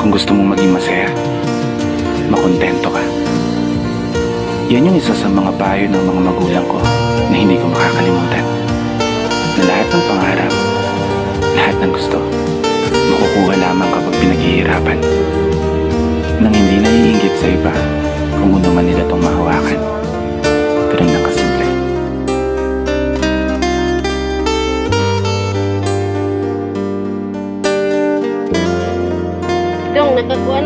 Kung gusto mong maging masaya, makontento ka. Yan yung isa sa mga payo ng mga magulang ko na hindi ko makakalimutan. Na lahat ng pangarap, lahat ng gusto, makukuha lamang kapag pinaghihirapan. Nang hindi naiinggit sa iba kung ano man nila itong mahawakan. Ganun lang kasimple. Dong, nakakuha,